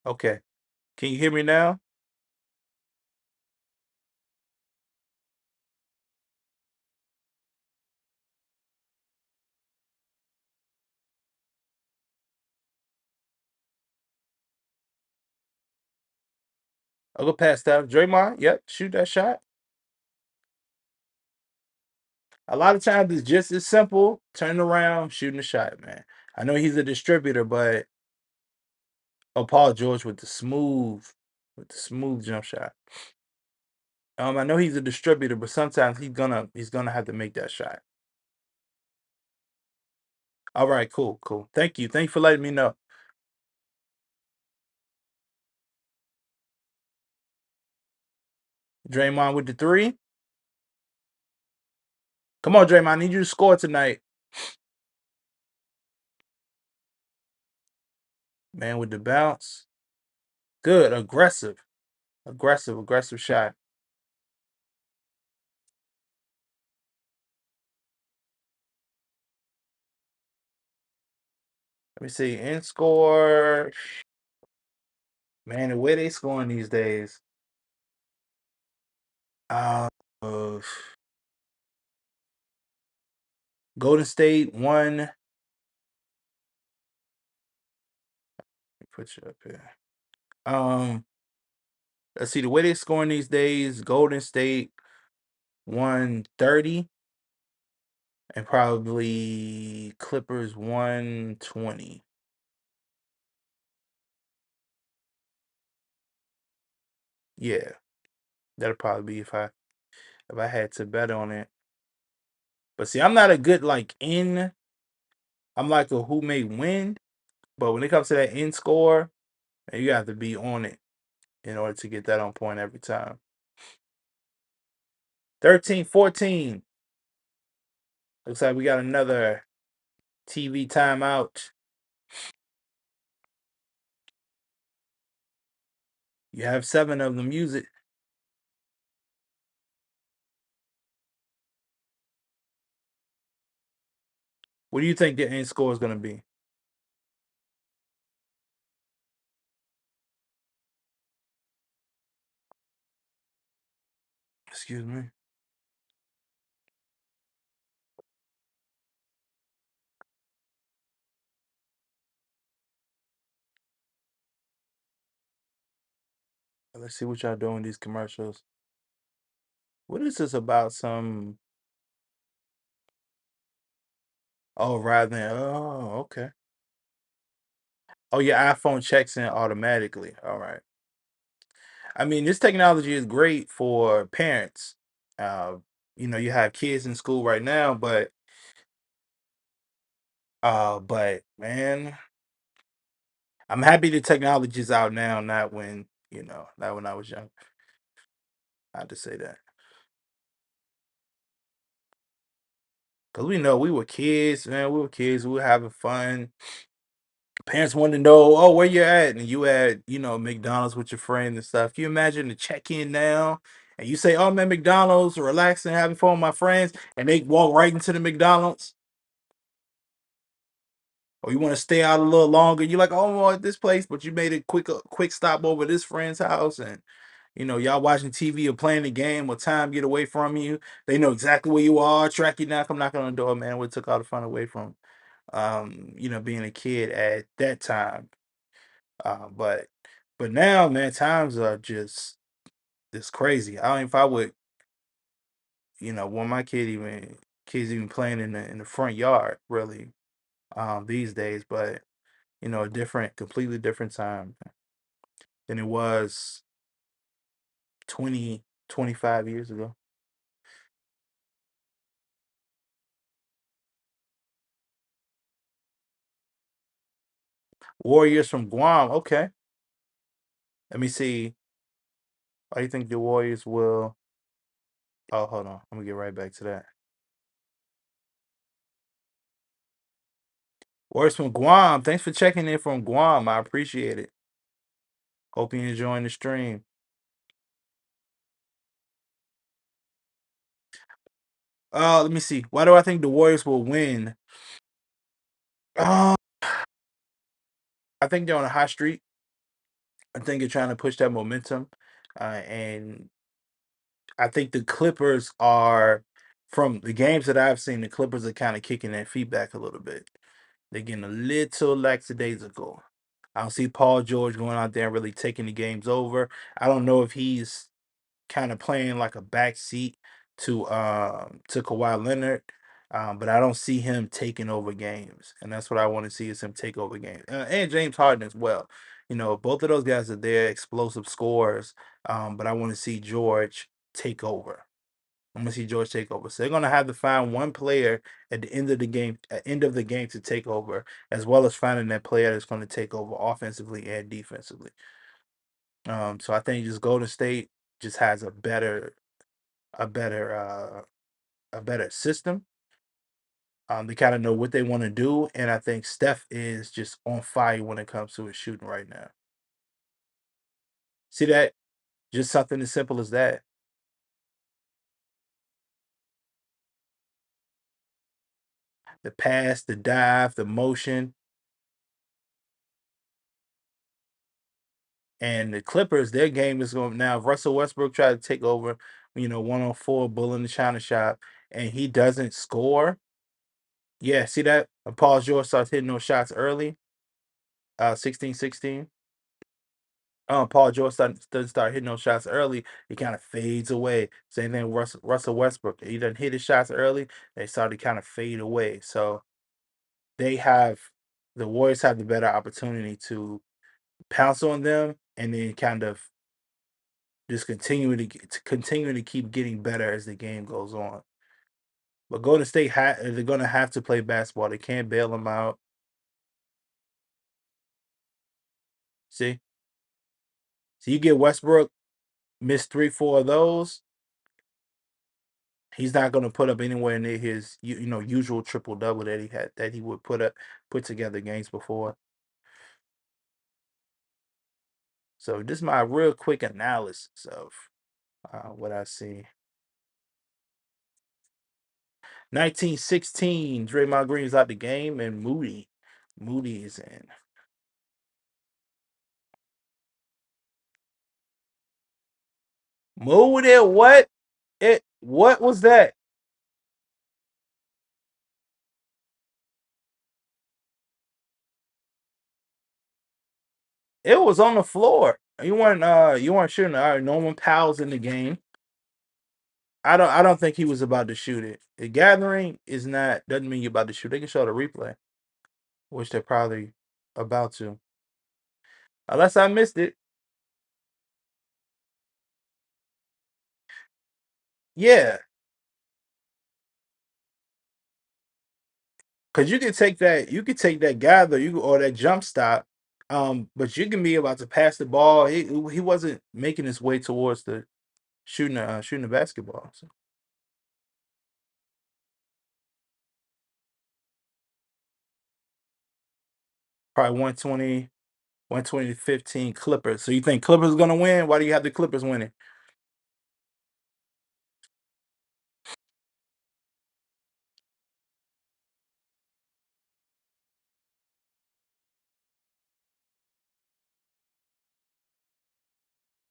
Okay. Can you hear me now? I'll go past that. Draymond, yep, shoot that shot. A lot of times it's just as simple, turning around, shooting the shot, man. I know he's a distributor, but Paul George with the smooth jump shot. I know he's a distributor, but sometimes he's gonna have to make that shot. All right, cool, cool. Thank you. Thank you for letting me know. Draymond with the three. Come on, Draymond. I need you to score tonight. Man with the bounce. Good. Aggressive. Aggressive shot. Let me see. In score. Man, the way they scoring these days. Uh, uh, Golden State won. Put you up here. Um, let's see the way they scoring these days. Golden State won 30, and probably Clippers 120. Yeah, that'll probably be if I had to bet on it. But see, I'm not a good like in. I'm like a who may win, but when it comes to that in score, man, you have to be on it in order to get that on point every time. 13-14. Looks like we got another TV timeout. You have seven of them. Use it. What do you think the end score is going to be? Excuse me. Let's see what y'all doing these commercials. What is this about? Some rather than okay. Oh, your iPhone checks in automatically. All right. I mean, this technology is great for parents. Uh, you have kids in school right now, but man, I'm happy the technology's out now, not when I was young. I had to say that. Cause we know we were kids, man. We were kids. We were having fun. Parents wanted to know, oh, where you at, and you at, McDonald's with your friend and stuff. Can you imagine the check in now, and you say, oh man, McDonald's, relaxing, having fun with my friends, and they walk right into the McDonald's, or you want to stay out a little longer. You're like, oh, I'm at this place, but you made a quick stop over this friend's house, and y'all watching TV or playing the game, or time get away from you. They know exactly where you are, track you down, come knock on the door, man. We took all the fun away from being a kid at that time. But now, man, times are just it's crazy. I don't know if I would, want my kids even playing in the front yard, really, these days. But a completely different time than it was 20, 25 years ago. Warriors from Guam. Okay, let me see. I you think the Warriors will? Oh, hold on. Let me get right back to that. Warriors from Guam. Thanks for checking in from Guam. I appreciate it. Hope you're enjoying the stream. Let me see. Why do I think the Warriors will win? Uh, I think they're on a hot streak. I think you're trying to push that momentum, and I think the Clippers are from the games that I've seen, the Clippers are kind of kicking their feet back a little bit. They're getting a little lackadaisical. I don't see Paul George going out there and really taking the games over. I don't know if he's kind of playing like a backseat to Kawhi Leonard. But I don't see him taking over games, and that's what I want to see is him take over games, and James Harden as well. You know, both of those guys are there, explosive scorers. But I want to see George take over. I'm gonna see George take over. So they're gonna have to find one player at the end of the game, at end of the game to take over, as well as finding that player that's gonna take over offensively and defensively. So I think just Golden State just has a better a better system. They kind of know what they want to do, and I think Steph is just on fire when it comes to his shooting right now. See that? Just something as simple as that. The pass, the dive, the motion, and the Clippers. Their game is going now. If Russell Westbrook try to take over, 1 on 4, bull in the China shop, and he doesn't score. Yeah, see that? Paul George starts hitting those shots early. 16-16. Paul George doesn't start hitting those shots early, he kind of fades away. Same thing with Russell Westbrook. He doesn't hit his shots early, they start to kind of fade away. So they have the Warriors have the better opportunity to pounce on them and then kind of just continue to keep getting better as the game goes on. But Golden State they're gonna have to play basketball. They can't bail them out. See, so you get Westbrook miss 3, 4 of those. He's not going to put up anywhere near his usual triple double that he would put together games before. So this is my real quick analysis of what I see. 1916, Draymond Green's out the game, and Moody is in. Moody, what? What was that? It was on the floor. You weren't shooting. All right, Norman Powell's in the game. I don't think he was about to shoot it. The gathering is not doesn't mean you're about to shoot. They can show the replay, which they're probably about to. Unless I missed it. Yeah, because you could take that gather, or that jump stop, but you can be about to pass the ball. He wasn't making his way towards the shooting the basketball. So probably 120, 120 to 15 Clippers. So you think Clippers gonna win? Why do you have the Clippers winning?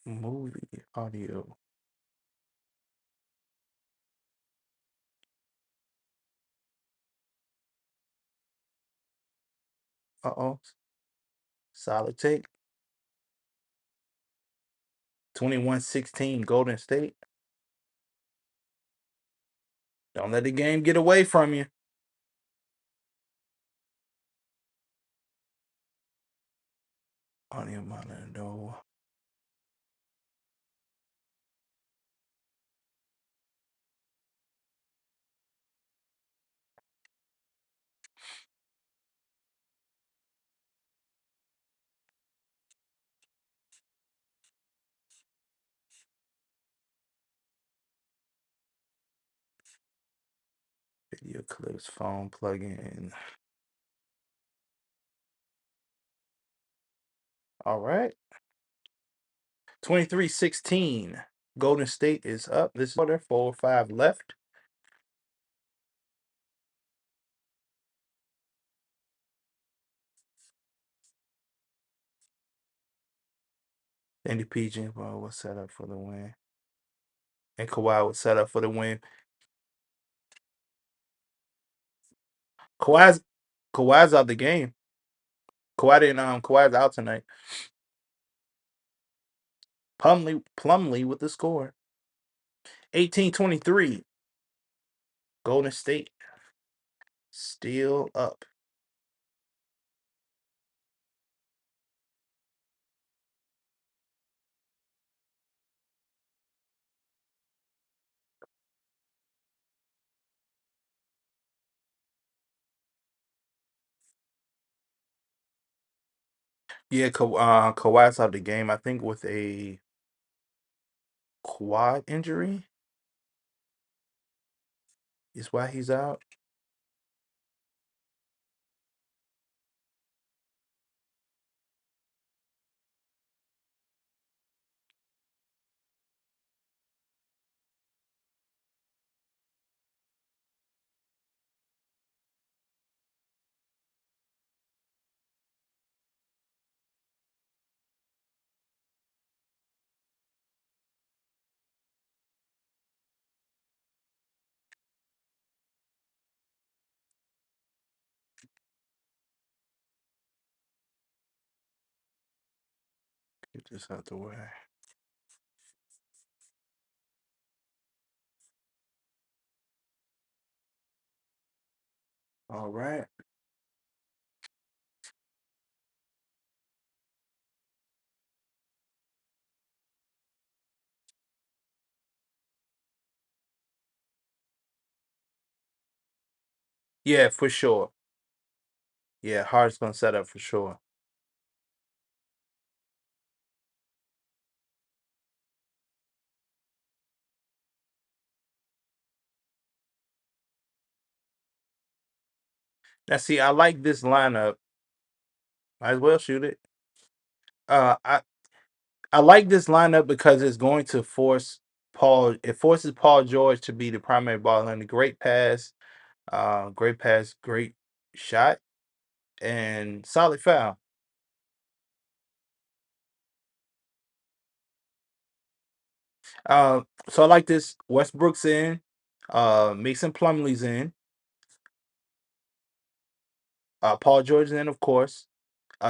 Movie audio. Uh-oh. Solid take. 21-16 Golden State. Don't let the game get away from you. Audio monitor. No. Video clips, phone plugin. All right. 23-16. Golden State is up. This quarter, 4 or 5 left. Danny PG was set up for the win. And Kawhi was set up for the win. Kawhi's Kawhi's out the game. Kawhi's out tonight. Plumlee with the score. 18-23. Golden State still up. Yeah, Kawhi's out the game, I think, with a quad injury is why he's out. Get this out the way. All right. Yeah, for sure. Yeah, Hart's gonna set up for sure. Now, see, I like this lineup. Might as well shoot it. Uh, I I like this lineup because it's going to force Paul. It forces Paul George to be the primary ball handler. Great pass, great shot, and solid foul. So I like this. Westbrook's in. Mason Plumlee's in. Paul George is in, of course.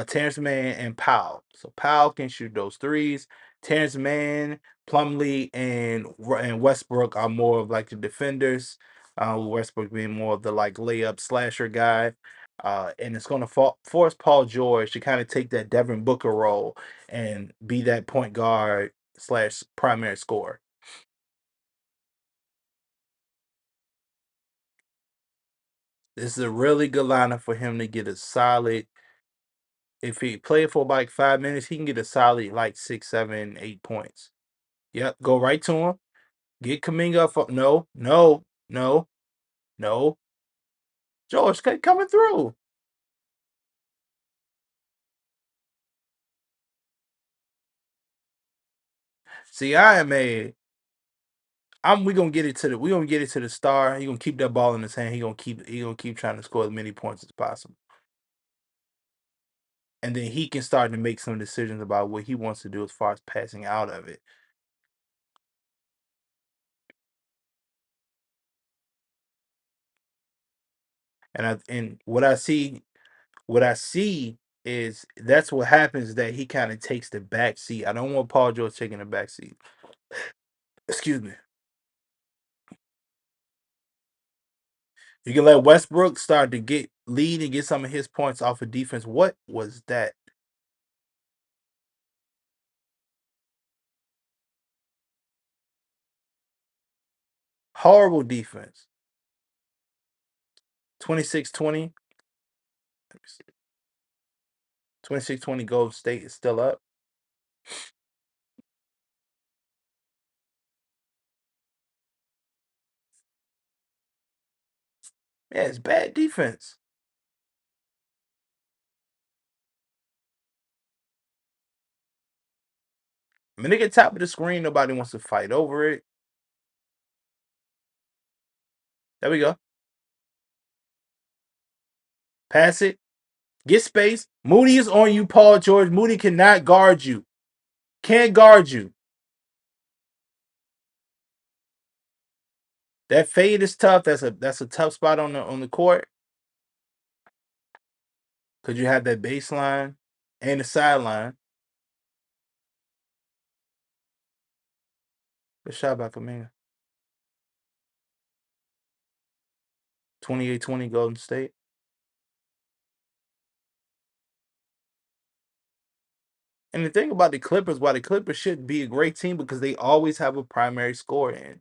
Terrence Mann and Powell. So Powell can shoot those threes. Terrence Mann, Plumlee, and Westbrook are more of like the defenders. Westbrook being more of the like layup slasher guy. And it's going to force Paul George to kind of take that Devin Booker role and be that point guard slash primary scorer. This is a really good lineup for him to get a solid. If he play for like 5 minutes, he can get a solid like 6, 7, 8 points. Yep, go right to him. Get Kaminga up. No, no, no, no. George coming through. See, I am a. I'm. We gonna get it to the star. He gonna keep that ball in his hand. He gonna keep trying to score as many points as possible. And then he can start to make some decisions about what he wants to do as far as passing out of it. And what I see is that's what happens that he kind of takes the back seat. I don't want Paul George taking the back seat. Excuse me. You can let Westbrook start to get lead and get some of his points off of defense. What was that? Horrible defense. 26-20. 26-20 Gold State is still up. Yeah, it's bad defense. I mean, they get top of the screen. Nobody wants to fight over it. There we go. Pass it. Get space. Moody is on you, Paul George. Moody cannot guard you. Can't guard you. That fade is tough. That's a tough spot on the court because you have that baseline and the sideline. Good shot by Kaminga. 28-20 Golden State. And the thing about the Clippers, why the Clippers should be a great team because they always have a primary scorer in.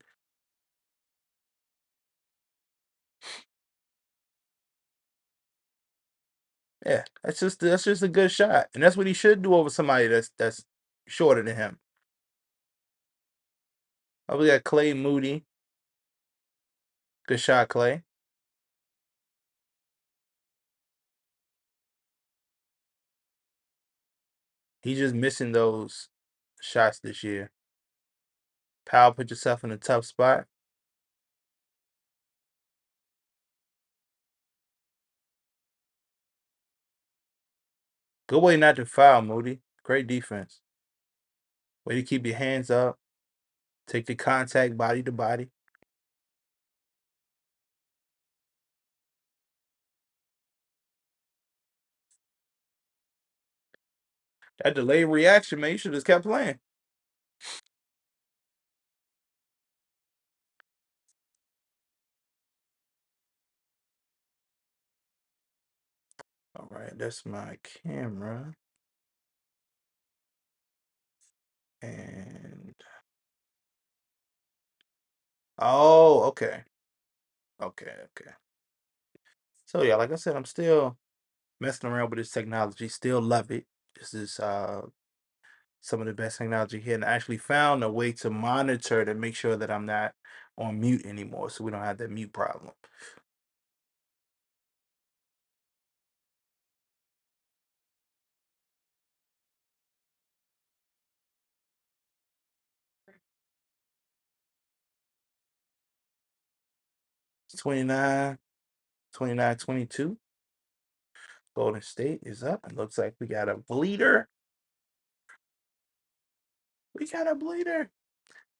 Yeah, that's just a good shot, and that's what he should do over somebody that's shorter than him. Oh, we got Clay Moody. Good shot, Clay. He's just missing those shots this year. Powell, put yourself in a tough spot. Good way not to foul, Moody. Great defense. Way to keep your hands up. Take the contact body to body. That delayed reaction, man. You should have just kept playing. All right, that's my camera. And oh, okay. Okay, okay. So yeah, like I said, I'm still messing around with this technology. Still love it. This is some of the best technology here, and I actually found a way to monitor to make sure that I'm not on mute anymore, so we don't have that mute problem. 29, 29, 22. Golden State is up. It looks like we got a bleeder. We got a bleeder.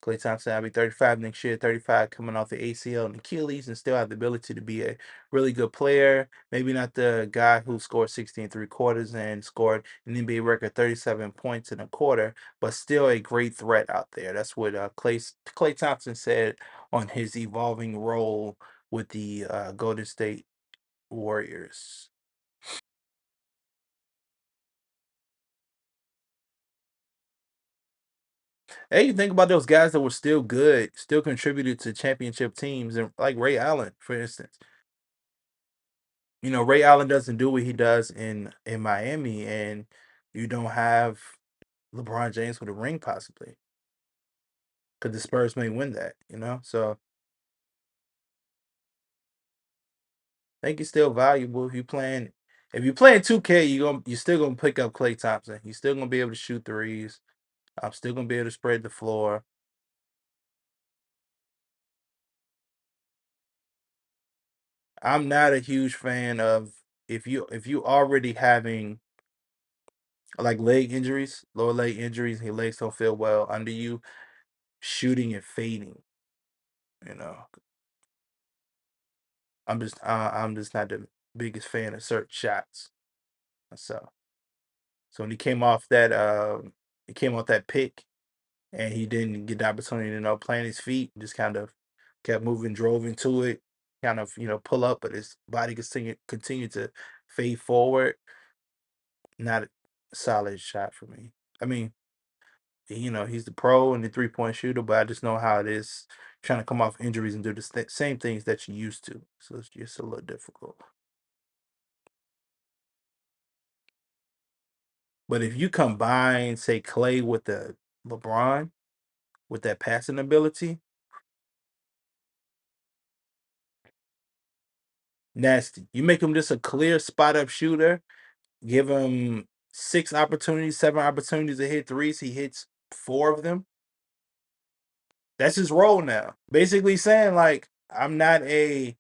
Klay Thompson, I'll be 35 next year, 35 coming off the ACL and Achilles, and still have the ability to be a really good player. Maybe not the guy who scored 16 3/4 and scored an NBA record 37 points in a quarter, but still a great threat out there. That's what Klay Thompson said on his evolving role with the Golden State Warriors. Hey, you think about those guys that were still good, still contributed to championship teams, and like Ray Allen, for instance. Ray Allen doesn't do what he does in Miami, and you don't have LeBron James with a ring possibly because the Spurs may win that. So I think he's still valuable if you playing 2K, you're still gonna pick up Klay Thompson. He's still gonna be able to shoot threes. I'm still gonna be able to spread the floor. I'm not a huge fan of if you already having like leg injuries, lower leg injuries, and your legs don't feel well under you, shooting and fading. You know, I'm just not the biggest fan of certain shots. So when he came off that pick and he didn't get the opportunity to plant his feet, just kind of kept moving, drove into it, kind of pull up, but his body continued to fade forward. Not a solid shot for me. I mean, he's the pro and the 3-point shooter, but I just know how it is trying to come off injuries and do the same things that you used to. So it's just a little difficult. But if you combine, say, Clay with the LeBron with that passing ability, nasty. You make him just a clear spot up shooter, give him 6 opportunities, 7 opportunities to hit threes. He hits 4 of them. That's his role now. Basically saying like, I'm not a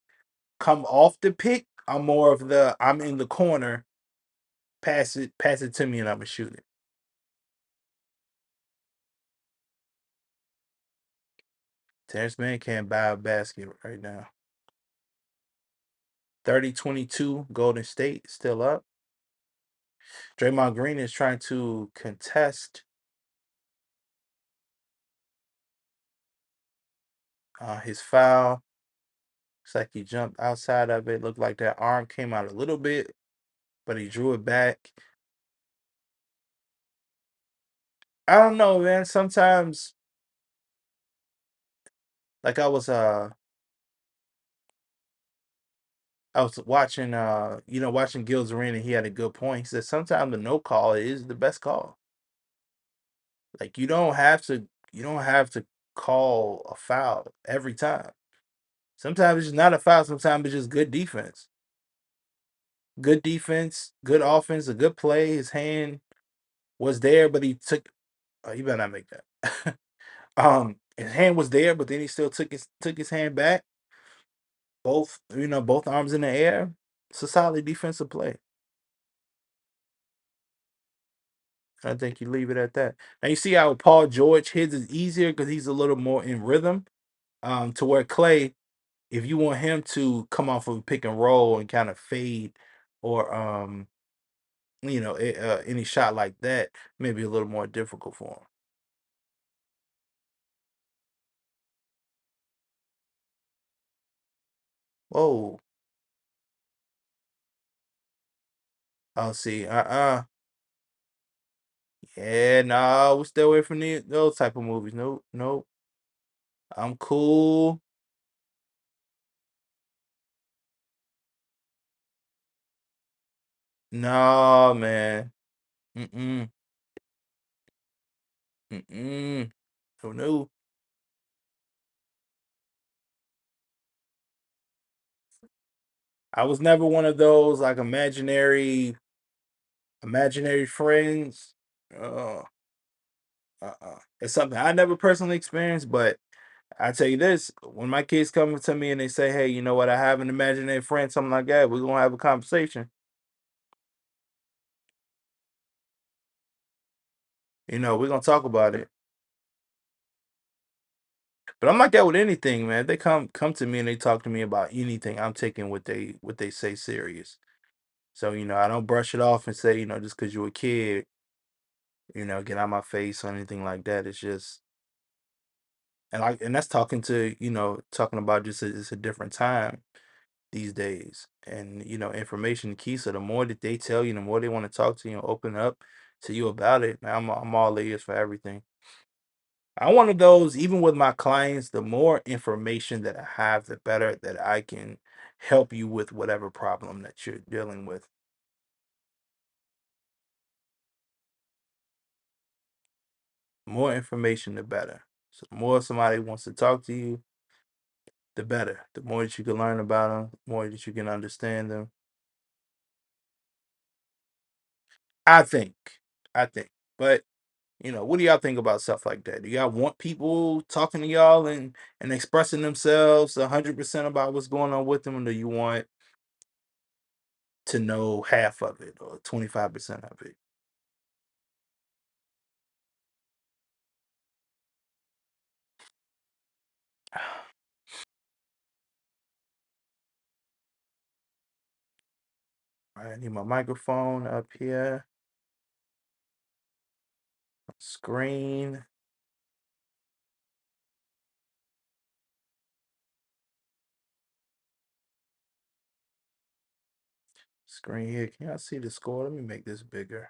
come off the pick. I'm more of I'm in the corner, pass it to me, and I'm gonna shoot it. Terrence Mann can't buy a basket right now. 30-22, Golden State still up. Draymond Green is trying to contest his foul. Looks like he jumped outside of it. Looked like that arm came out a little bit, but he drew it back. I don't know, man. Sometimes, like I was watching watching Gil's Arena. He had a good point. He said sometimes the no call is the best call. Like you don't have to call a foul every time. Sometimes it's just not a foul. Sometimes it's just good defense. Good defense, good offense, a good play. His hand was there, but he took. Oh, you better not make that. His hand was there, but then he still took his hand back. Both arms in the air. It's a solid defensive play. I think you leave it at that. Now you see how Paul George his is easier because he's a little more in rhythm. To where Clay, if you want him to come off of a pick and roll and kind of fade, or any shot like that, maybe a little more difficult for him. Whoa. Oh, see, yeah, no, we stay away from those type of movies. Nope, nope. I'm cool. No, man. Mm-mm. Mm-mm. Oh no. I was never one of those like imaginary friends. Uh, it's something I never personally experienced, but I tell you this: when my kids come to me and they say, "Hey, you know what? I have an imaginary friend, something like that," we're gonna have a conversation. We're gonna talk about it. But I'm like that with anything, man. If they come to me and they talk to me about anything, I'm taking what they say serious. So, I don't brush it off and say, just because you're a kid, get out my face or anything like that. It's just and that's talking about just it's a different time these days. And information key. So the more that they tell you, the more they want to talk to you and open up to you about it, man, I'm all ears for everything. I'm one of those, even with my clients, the more information that I have, the better that I can help you with whatever problem that you're dealing with. More information, the better. So the more somebody wants to talk to you, the better. The more that you can learn about them, the more that you can understand them. I think. I think. But what do y'all think about stuff like that? Do y'all want people talking to y'all and expressing themselves 100% about what's going on with them, or do you want to know half of it or 25% of it? I need my microphone up here. Screen. Screen here. Can y'all see the score? Let me make this bigger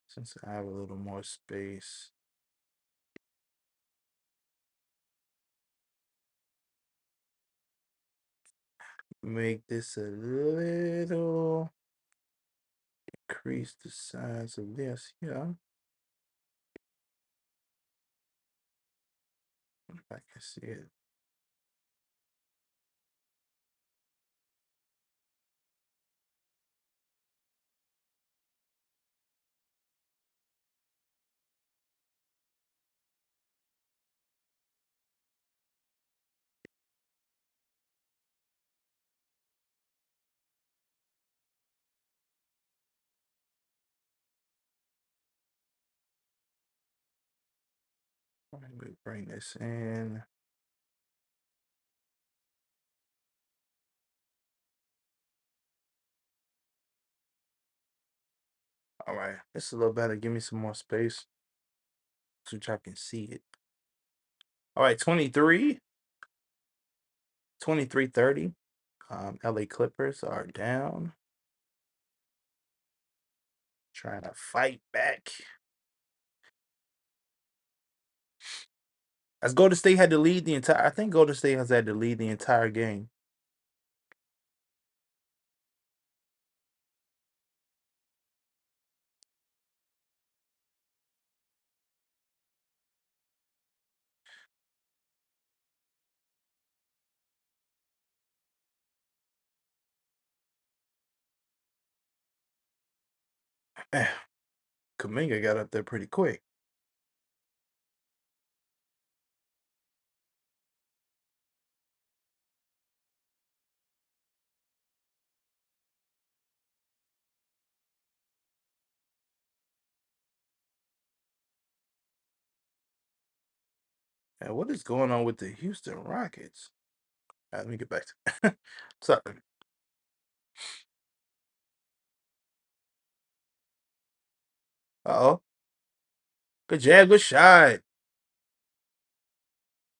since I have a little more space. Make this a little, increase the size of this. Yeah, if I can see it. Let me bring this in. All right, this is a little better. Give me some more space so y'all can see it. All right, 23-30. LA Clippers are down, trying to fight back. As Golden State had to lead the entire, I think Golden State has had to lead the entire game. Eh, Kaminga got up there pretty quick. And what is going on with the Houston Rockets? Let me get back to sorry. Uh-oh. Good jab, good shot.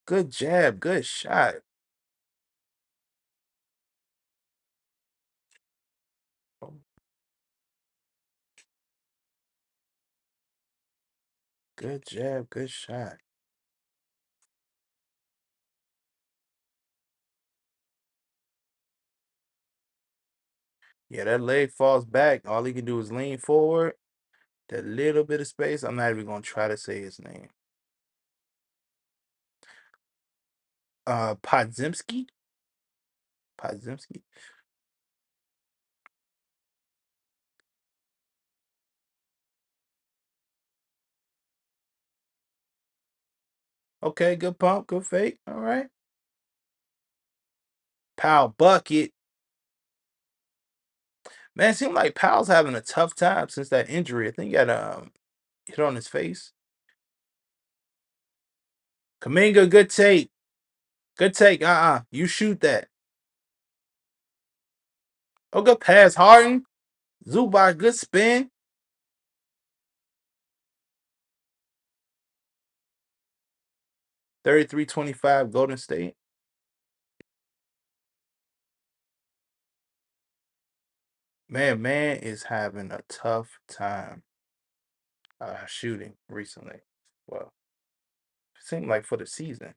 Good jab, good shot. Oh, good jab, good shot. Yeah, that leg falls back. All he can do is lean forward. That little bit of space. I'm not even gonna try to say his name. Podzimski? Podzimski. Okay, good pump, good fake. All right. Powell bucket. Man, it seemed like Powell's having a tough time since that injury. I think he got hit on his face. Kaminga, good take. Good take. You shoot that. Oh, good pass. Harden. Zubac, good spin. 33-25 Golden State. Man is having a tough time shooting recently. Well, it seemed like for the season.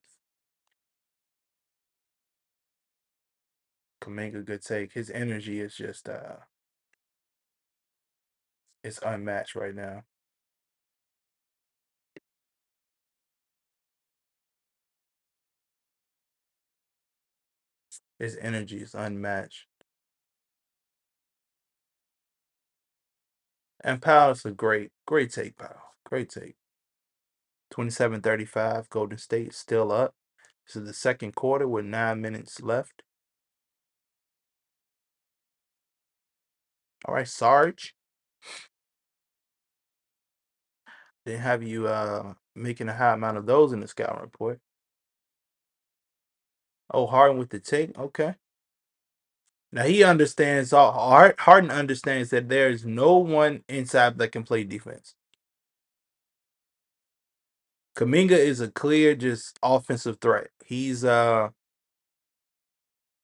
Kaminga, good take. His energy is just it's unmatched right now. His energy is unmatched. And Powell's a great take, Powell. Great take. 27-35, Golden State still up. This is the second quarter with 9 minutes left. All right, Sarge. Didn't have you making a high amount of those in the scouting report. Oh, Harden with the take. Okay. Now he understands Harden understands that there is no one inside that can play defense. Kaminga is a clear just offensive threat. He's let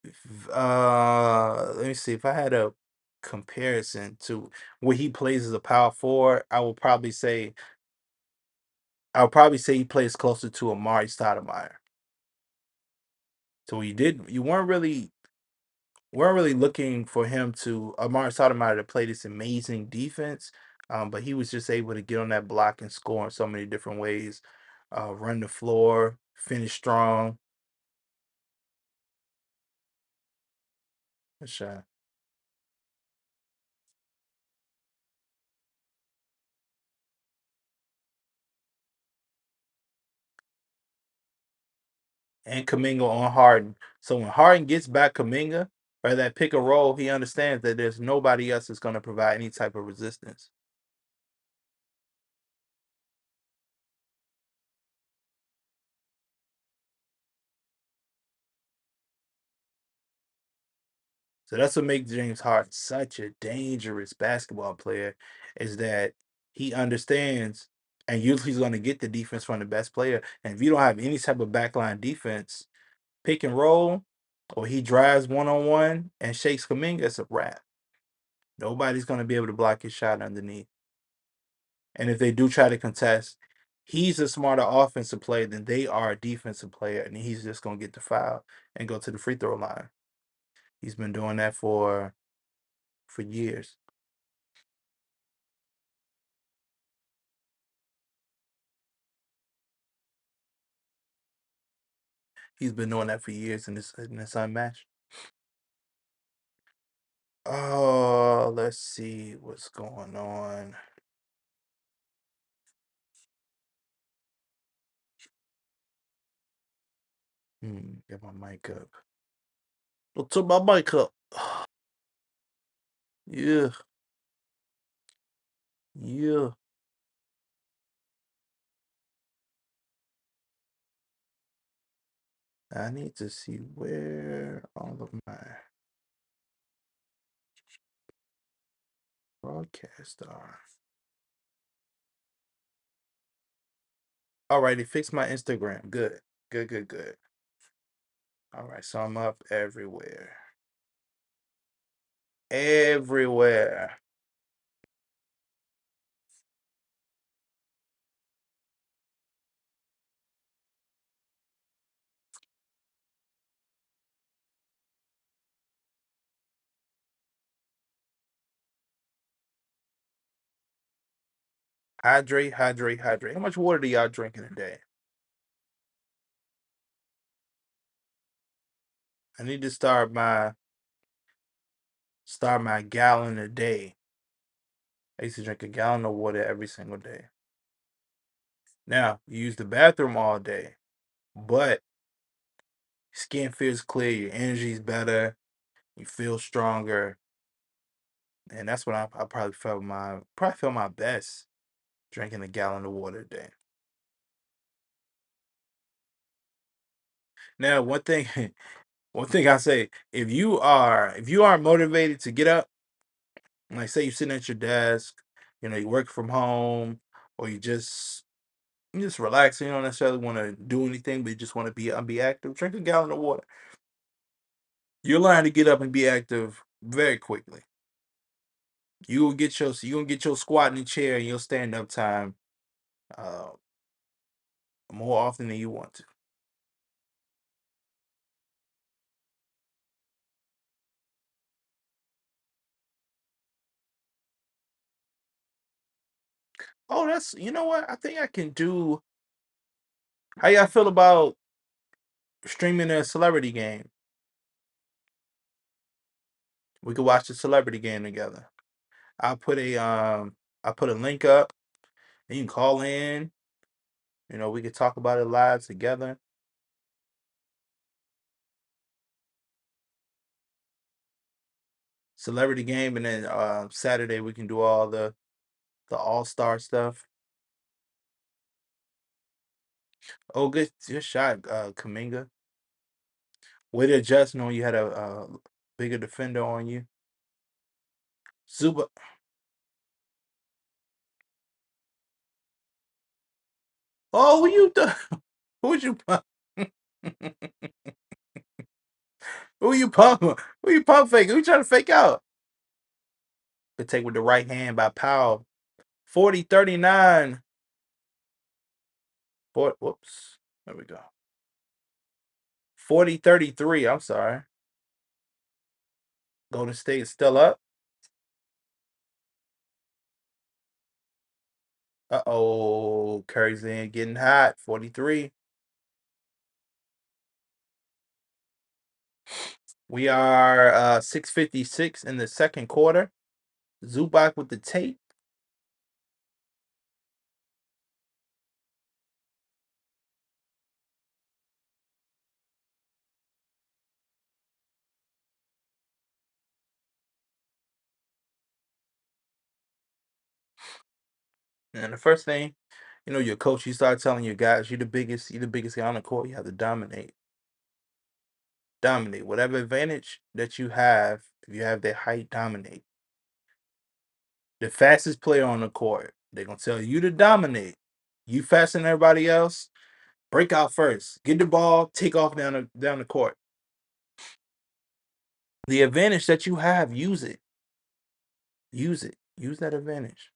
me see if I had a comparison to where he plays as a power forward, I would probably say he plays closer to Amari Stoudemire. So you weren't really looking for him to Amari Stoudemire to play this amazing defense. But he was just able to get on that block and score in so many different ways. Run the floor, finish strong. Good shot. And Kaminga on Harden. So when Harden gets back Kaminga or that pick and roll, he understands that there's nobody else that's going to provide any type of resistance. So that's what makes James Harden such a dangerous basketball player, is that he understands and usually he's going to get the defense from the best player. And if you don't have any type of backline defense, pick and roll, or he drives one on one and shakes Kaminga, it's a wrap. Nobody's going to be able to block his shot underneath. And if they do try to contest, he's a smarter offensive player than they are a defensive player, and he's just going to get the foul and go to the free throw line. He's been doing that for years. He's been doing that for years, and it's unmatched. Oh, let's see what's going on. Get my mic up. Don't turn my mic up. Yeah, yeah. I need to see where all of my broadcasts are. All right, it fixed my Instagram. Good, good, good, good. All right, so I'm up everywhere. Everywhere. Hydrate, hydrate, hydrate. How much water do y'all drink in a day? I need to start my gallon a day. I used to drink a gallon of water every single day. Now, you use the bathroom all day, but skin feels clear, your energy's better, you feel stronger, and that's when I probably felt my best drinking a gallon of water a day. Now, one thing, one thing I say, if you are motivated to get up, like say you're sitting at your desk, you work from home, or you just relaxing, you don't necessarily want to do anything, but you just want to be active. Drink a gallon of water. You'll learn how to get up and be active very quickly. You gonna get your squat in the chair and your stand up time uh, more often than you want to. Oh, you know what? I think I can do. How y'all feel about streaming a celebrity game? We could watch the celebrity game together. I'll put a um I'll put a link up and you can call in. We could talk about it live together. Celebrity game, and then Saturday we can do all the all-star stuff. Oh, good shot, Kaminga. Way to adjust knowing you had a bigger defender on you. Super. Oh, who you who'd you pump? Who you pump? Who you pump fake? Who you trying to fake out? To take with the right hand by Powell. 40-39. Whoops. There we go. 40-33. I'm sorry. Golden State is still up. Uh-oh. Curry's in getting hot. 43. We are 6:56 in the second quarter. Zubac with the tape. And the first thing, your coach, you start telling your guys, you're the biggest guy on the court. You have to dominate. Dominate. Whatever advantage that you have, if you have that height, dominate. The fastest player on the court. They're gonna tell you to dominate. You faster than everybody else. Break out first. Get the ball. Take off down the court. The advantage that you have, use it. Use it. Use that advantage.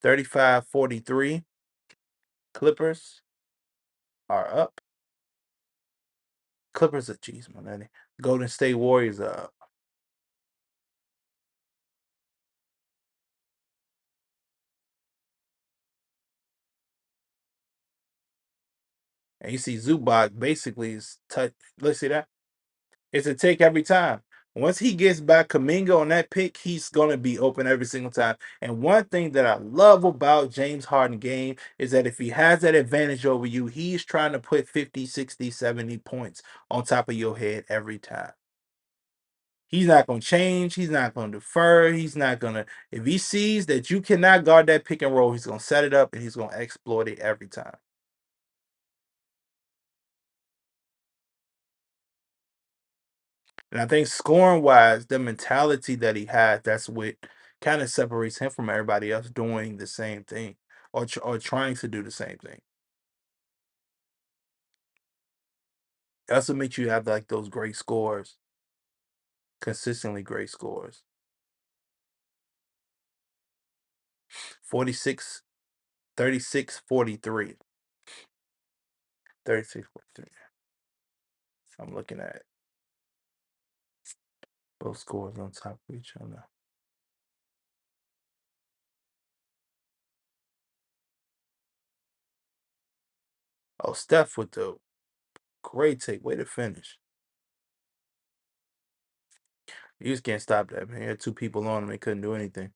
35-43. Clippers are up. Clippers are jeez, man. Golden State Warriors are up. And you see Zubac basically is touch. Let's see that. It's a take every time. Once he gets back Kaminga on that pick, he's going to be open every single time. And one thing that I love about James Harden game is that if he has that advantage over you, he's trying to put 50, 60, 70 points on top of your head every time. He's not going to change. He's not going to defer. He's not going to, if he sees that you cannot guard that pick and roll, he's going to set it up and he's going to exploit it every time. And I think scoring wise, the mentality that he had, that's what kind of separates him from everybody else doing the same thing or trying to do the same thing. That's what makes you have like those great scores, consistently great scores. 46, 36, 43. 36, 43. I'm looking at both scores on top of each other. Oh, Steph with the great take. Way to finish. You just can't stop that, man. He had two people on him. They couldn't do anything.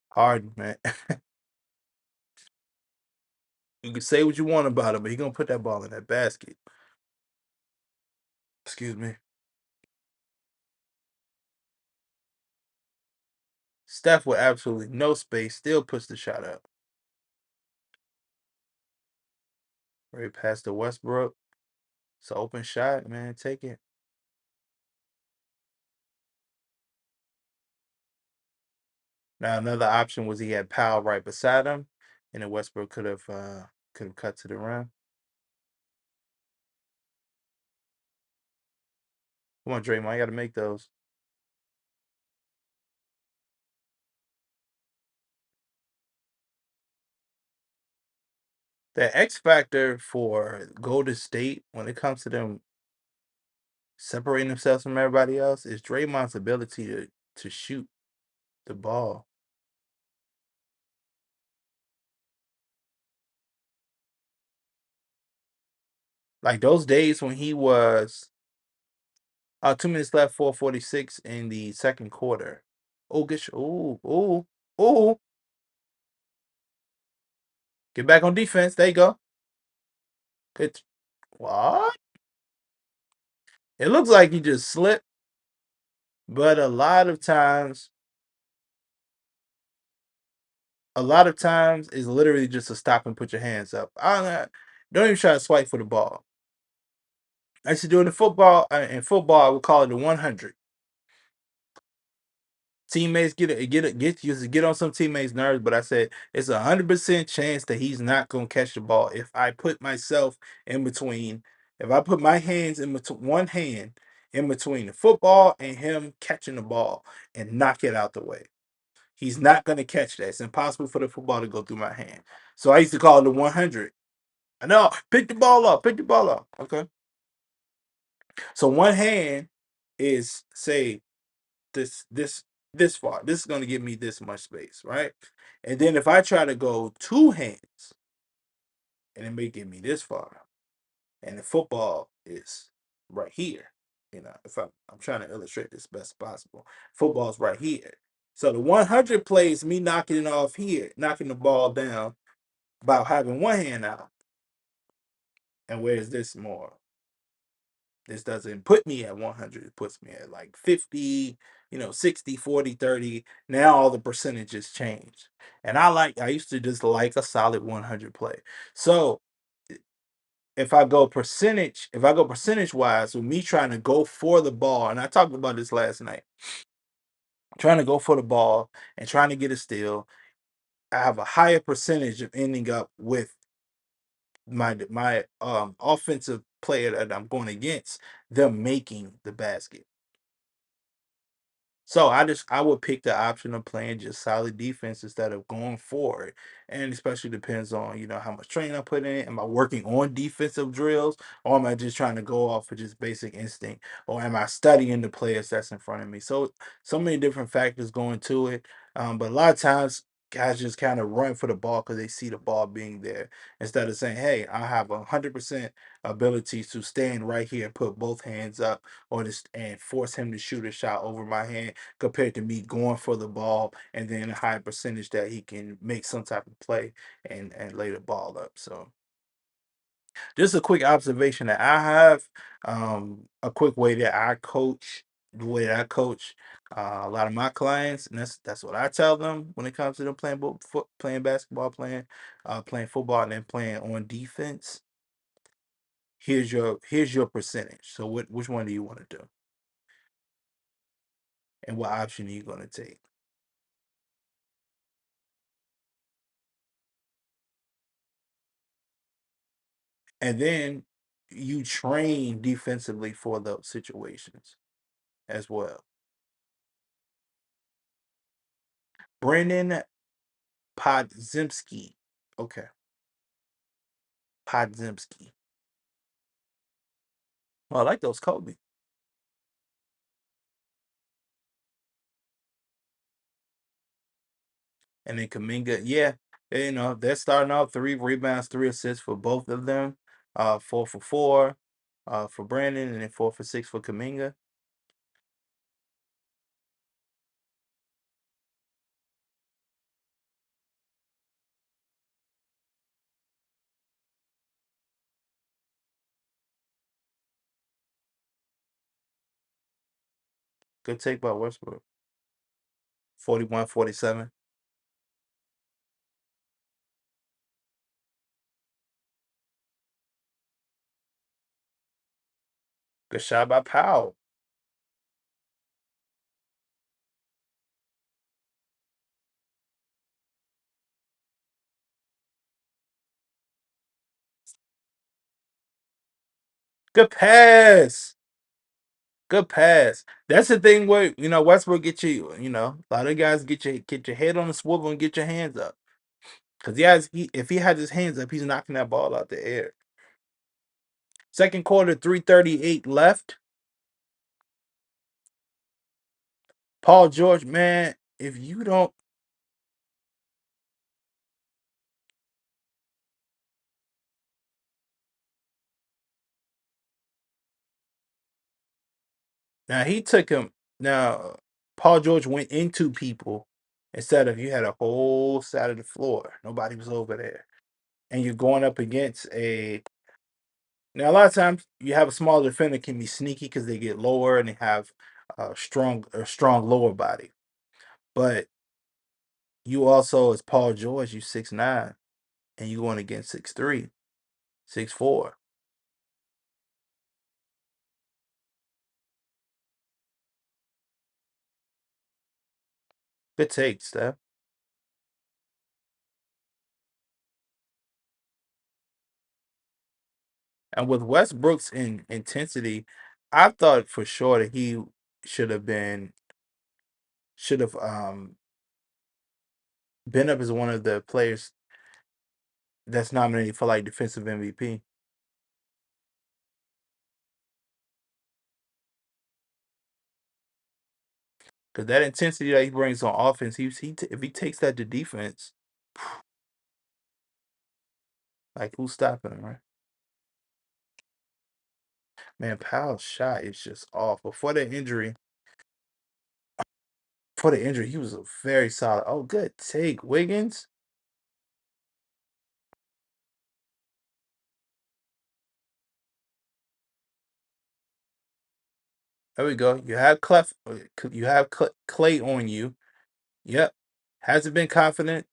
Hard, man. You can say what you want about him, but he gonna put that ball in that basket. Excuse me. Steph with absolutely no space still puts the shot up. Right past the Westbrook. It's an open shot, man. Take it. Now another option was he had Powell right beside him, and then Westbrook could have cut to the rim. Come on, Draymond, you got to make those. The X factor for Golden State when it comes to them separating themselves from everybody else is Draymond's ability to shoot the ball. Like those days when he was 2 minutes left, 4:46 in the second quarter. Oh, get oh, get back on defense. There you go. Good. What? It looks like he just slipped, but a lot of times is literally just to stop and put your hands up. Don't even try to swipe for the ball. I used to do it in football. In football, I would call it the 100. Teammates get on some teammates' nerves, but I said it's 100% chance that he's not gonna catch the ball if I put myself in between. If I put my hands in between one hand in between the football and him catching the ball and knock it out the way. He's not gonna catch that. It's impossible for the football to go through my hand. So I used to call it the 100. I know, pick the ball up, pick the ball up. Okay. So one hand is say this far. This is going to give me this much space, right? And then if I try to go two hands, and it may give me this far, and the football is right here. If I'm trying to illustrate this best possible, football's right here. So the 100 plays me knocking it off here, knocking the ball down, about having one hand out. And where's this more? This doesn't put me at 100. It puts me at like 50, 60, 40, 30. Now all the percentages change. And I used to just like a solid 100 play. So if I go percentage wise with me trying to go for the ball, and I talked about this last night, trying to go for the ball and trying to get a steal, I have a higher percentage of ending up with my offensive player that I'm going against, them making the basket. So I would pick the option of playing just solid defense instead of going for it. And especially depends on, how much training I put in. Am I working on defensive drills, or am I just trying to go off of just basic instinct? Or am I studying the players that's in front of me? So many different factors go into it. But a lot of times guys just kind of run for the ball because they see the ball being there instead of saying, hey, I have 100% ability to stand right here and put both hands up or just and force him to shoot a shot over my hand compared to me going for the ball and then a high percentage that he can make some type of play and lay the ball up. So just a quick observation that I have, a quick way that I coach, the way that I coach a lot of my clients, and that's what I tell them when it comes to them playing basketball, playing football, and then playing on defense. Here's your percentage. So which one do you want to do, and what option are you going to take? And then you train defensively for those situations as well. Brandon Podzimski. Okay, Podzimski. Well, I like those Kobe. And then Kaminga, yeah, they're starting out 3 rebounds, 3 assists for both of them. 4 for 4 for Brandon, and then 4 for 6 for Kaminga. Good take by Westbrook. 41-47. Good shot by Powell. Good pass. Good pass. That's the thing where Westbrook get you. A lot of guys get your head on the swivel and get your hands up because if he has his hands up, he's knocking that ball out the air. Second quarter, 3:38 left. Paul George, man, if you don't now he took him now. Paul George went into people instead of you had a whole side of the floor. Nobody was over there, and you're going up against a. Now, a lot of times you have a small defender can be sneaky because they get lower and they have a strong lower body. But you also, as Paul George, you 6'9", and you going against 6'3", 6'4". Good take, Steph. And with Westbrook's intensity, I thought for sure that he should have been should have been up as one of the players that's nominated for like defensive MVP. Because that intensity that he brings on offense, if he takes that to defense, like who's stopping him, right? Man, Powell's shot is just off. Before the injury, he was a very solid. Oh, good take, Wiggins. There we go. You have Clay on you. Yep. Hasn't been confident.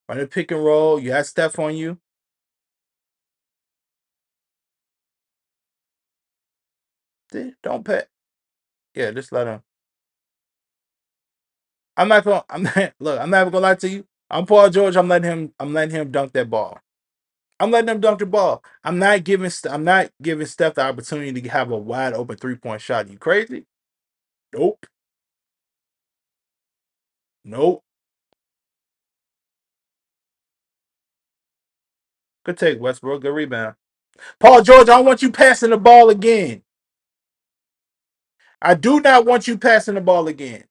Run the pick and roll. You have Steph on you. See, don't pay. Yeah, just let him. I'm not gonna. I'm not. Look, I'm never gonna lie to you. I'm Paul George. I'm letting him. I'm letting him dunk that ball. I'm letting him dunk the ball. I'm not giving. I'm not giving Steph the opportunity to have a wide open 3-point shot. You crazy? Nope. Nope. Good take, Westbrook. Good rebound. Paul George, I don't want you passing the ball again. I do not want you passing the ball again.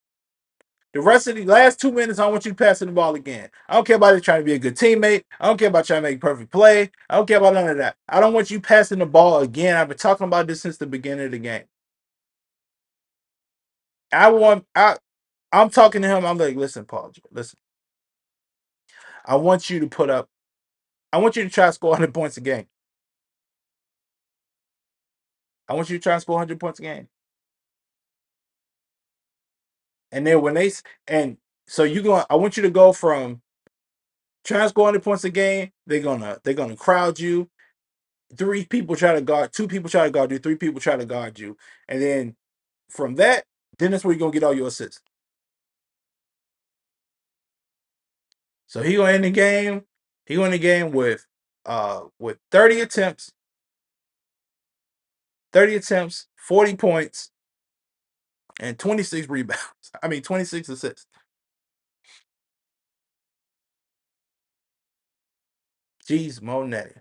The rest of the last 2 minutes, I don't want you passing the ball again. I don't care about it trying to be a good teammate. I don't care about trying to make perfect play. I don't care about none of that. I don't want you passing the ball again. I've been talking about this since the beginning of the game. I want I'm talking to him. I'm like, listen, Paul, listen. I want you to put up. I want you to try to score 100 points a game. I want you to try and score 100 points a game. And then when they and so you going, I want you to go from trying to score 100 points a game. They're gonna crowd you. Three people try to guard. Two people try to guard you. Three people try to guard you. And then from that, then that's where you're gonna get all your assists. So he gonna end the game. He gonna end the game with 30 attempts, 40 points, and 26 rebounds. I mean 26 assists. Jeez, Monetti.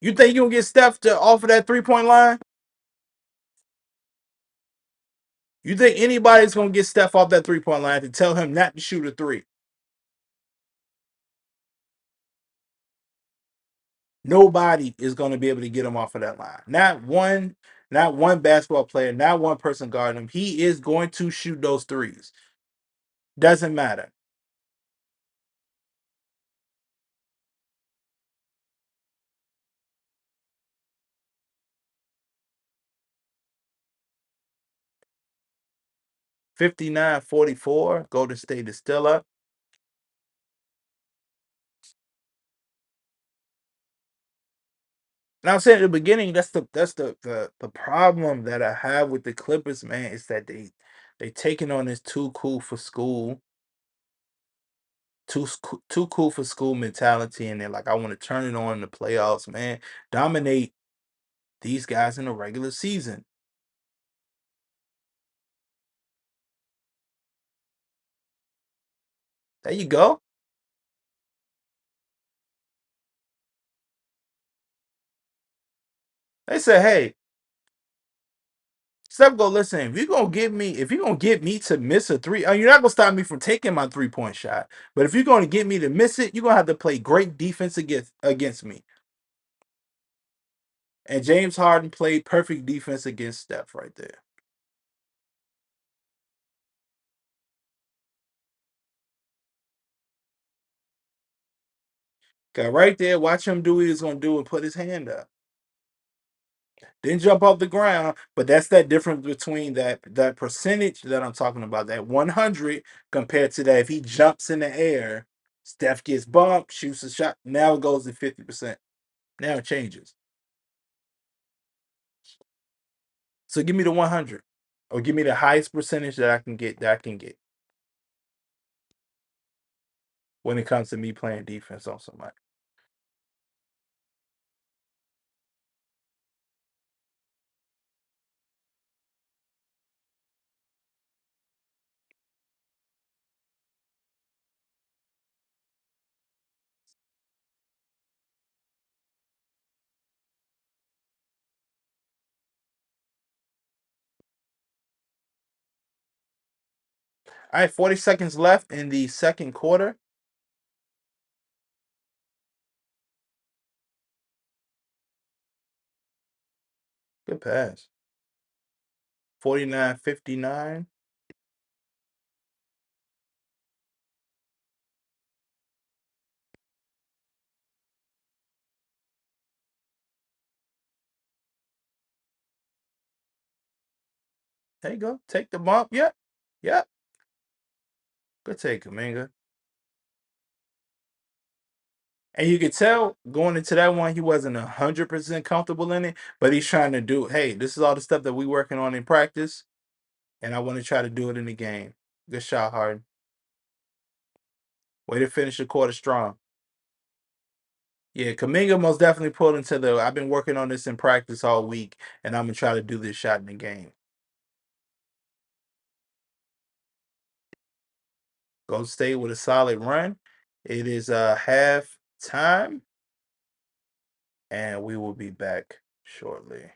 You think you gonna get Steph to off of that 3-point line? You think anybody's gonna get Steph off that 3-point line to tell him not to shoot a three? Nobody is gonna be able to get him off of that line. Not one basketball player, not one person guarding him. He is going to shoot those threes. Doesn't matter. $59-44. Golden State is still up. And I'm saying at the beginning, that's the problem that I have with the Clippers, man, is that they taking on this too cool for school, too cool for school mentality, and they're like, I want to turn it on in the playoffs, man. Dominate these guys in the regular season. There you go. They say, hey, Steph, go listen. If you're gonna get me to miss a three, you're not gonna stop me from taking my 3-point shot. But if you're gonna get me to miss it, you're gonna have to play great defense against me. And James Harden played perfect defense against Steph right there. Got right there, watch him do what he's gonna do and put his hand up. Didn't jump off the ground, but that's that difference between that percentage that I'm talking about, that 100 compared to that if he jumps in the air, Steph gets bumped, shoots a shot. Now it goes to 50%. Now it changes. So give me the 100, or give me the highest percentage that I can get. When it comes to me playing defense on somebody. All right, 40 seconds left in the second quarter. Good pass. 49-59. There you go. Take the bump. Yep. Yep. Good take, Kaminga. And you could tell going into that one, he wasn't 100% comfortable in it, but he's trying to do, hey, this is all the stuff that we working on in practice, and I want to try to do it in the game. Good shot, Harden. Way to finish the quarter strong. Yeah, Kaminga most definitely pulled into the. I've been working on this in practice all week, and I'm gonna try to do this shot in the game. Golden State with a solid run. It is half time, and we will be back shortly.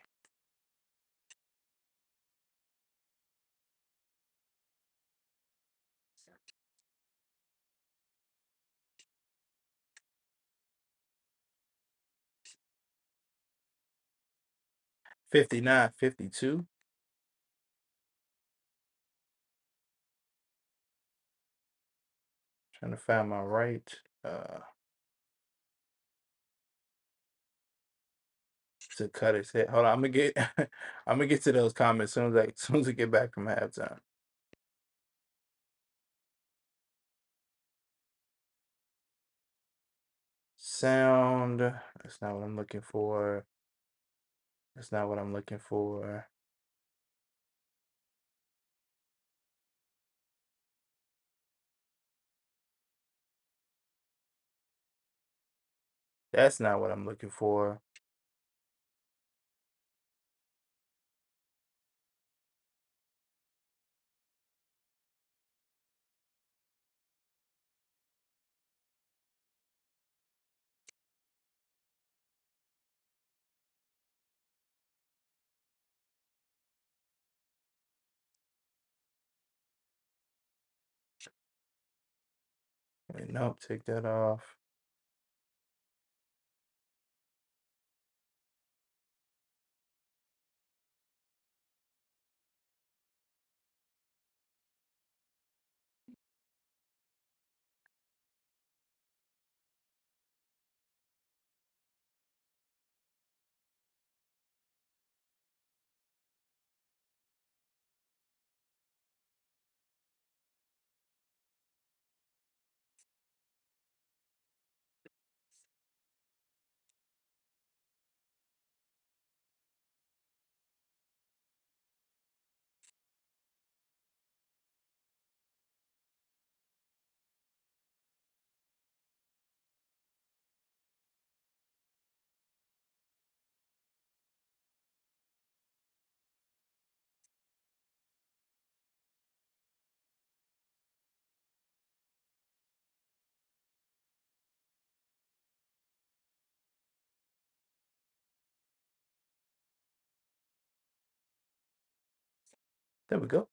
59-52. Trying to find my right to cut his head. Hold on, I'm gonna get I'm gonna get to those comments as soon as I get back from halftime. Sound. That's not what I'm looking for. That's not what I'm looking for. That's not what I'm looking for. Wait, nope, take that off. There we go.